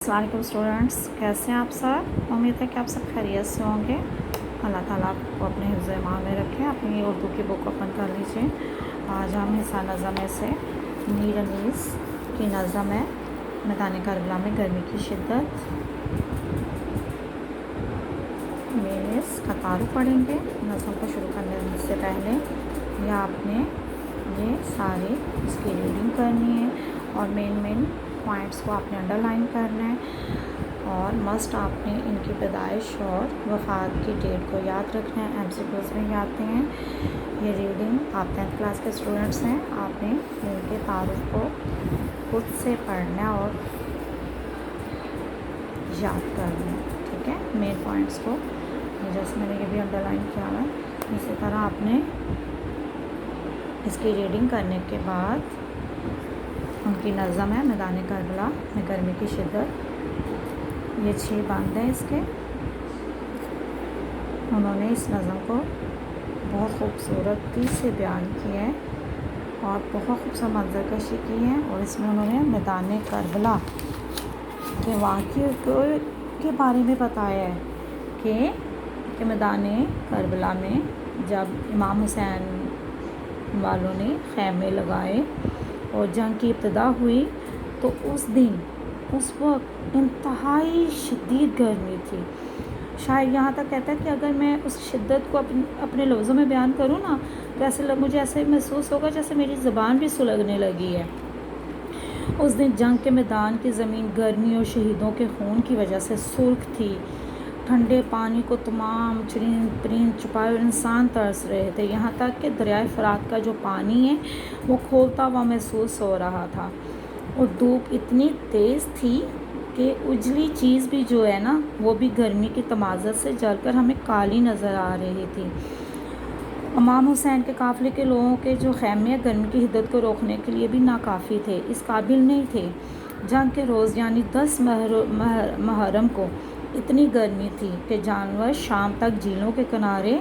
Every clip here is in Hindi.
अस्सलाम वालेकुम स्टूडेंट्स, कैसे हैं आप सब। उम्मीद है कि आप सब खैरियत से होंगे। अल्लाह ताला आपको अपने हिफ्ज़ ईमान में रखें। अपनी उर्दू की बुक ओपन कर लीजिए। आज हम हिस्सा नज़म में से मीर अनीस की नज़म है मैदान करबला में गर्मी की शिद्दत में इसका तारुफ पढ़ेंगे। नज़म को शुरू करने से पहले यह आपने ये सारी इसकी रीडिंग करनी है और मेन पॉइंट्स को आपने अंडरलाइन करना है और मस्ट आपने इनकी पैदाइश और वफ़ात की डेट को याद रखना है। MCQs में आते हैं। ये रीडिंग आप 10th क्लास के स्टूडेंट्स हैं, आपने इनके तारुफ को खुद से पढ़ना है और याद करना है, ठीक है। मेन पॉइंट्स को जैसे मैंने ये भी अंडरलाइन किया है, इसी तरह आपने इसकी रीडिंग करने के बाद उनकी नज़म है मैदान करबला में गर्मी की शिद्दत। ये 6 बंद हैं इसके। उन्होंने इस नज़म को बहुत खूबसूरती से बयान किया है और बहुत खूबसूरत मंजरकशी की है और इसमें उन्होंने मैदान करबला के वाक़े के बारे में बताया है कि मैदान करबला में जब इमाम हुसैन वालों ने खैमे लगाए और जंग की इब्तिदा हुई तो उस वक्त इंतहाई शदीद गर्मी थी। शायद यहाँ तक कहता है कि अगर मैं उस शिद्दत को अपने लफ्ज़ों में बयान करूँ ना तो मुझे ऐसे महसूस होगा जैसे मेरी ज़बान भी सुलगने लगी है। उस दिन जंग के मैदान की ज़मीन गर्मी और शहीदों के खून की वजह से सुर्ख थी। ठंडे पानी को तमाम चरीन छुपाए इंसान तरस रहे थे। यहाँ तक कि दरियाए फरात का जो पानी है वो खोलता हुआ महसूस हो रहा था और धूप इतनी तेज़ थी कि उजली चीज़ भी जो है ना वो भी गर्मी की तमाज़त से जलकर हमें काली नज़र आ रही थी। इमाम हुसैन के काफ़िले के लोगों के जो खैमे गर्मी की हिद्दत को रोकने के लिए भी नाकाफ़ी थे, इस काबिल नहीं थे। जंग के रोज़ यानी 10 मुहर्रम को इतनी गर्मी थी कि जानवर शाम तक झीलों के किनारे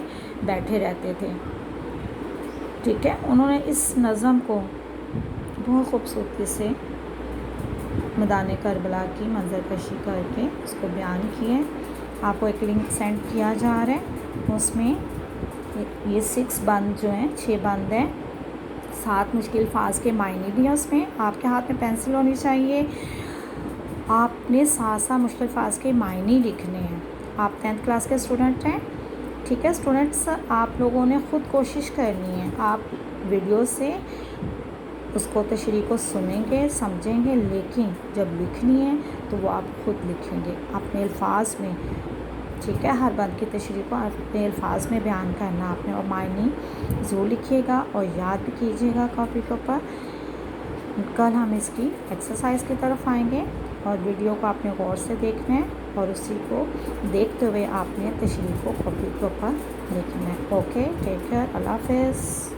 बैठे रहते थे, ठीक है। उन्होंने इस नज़म को बहुत खूबसूरती से मैदान करबला की मंजरकशी करके उसको बयान किए। आपको एक लिंक सेंड किया जा रहा है, उसमें ये 6 बंद जो हैं 6 बंद हैं, 7 मुश्किल अल्फाज के मायने भी हैं उसमें। आपके हाथ में पेंसिल होनी चाहिए, आपने साथ मुश्किल अल्फाज के मायने लिखने हैं। आप 10th क्लास के स्टूडेंट हैं, ठीक है। स्टूडेंट्स आप लोगों ने ख़ुद कोशिश करनी है। आप वीडियो से उसको तशरीह को सुनेंगे समझेंगे, लेकिन जब लिखनी है तो वो आप खुद लिखेंगे अपने अल्फाज में, ठीक है। हर बंद की तशरीह को अपने अल्फाज में बयान करना आपने और मायने ज़रूर लिखिएगा और याद भी कीजिएगा कॉपी के ऊपर। कल हम इसकी एक्सरसाइज की तरफ आएंगे और वीडियो को आपने गौर से देखना है और उसी को देखते हुए आपने तशरीह को कॉपी के ऊपर लिखना है। ओके, टेक केयर, अल्लाह हाफ़िज़।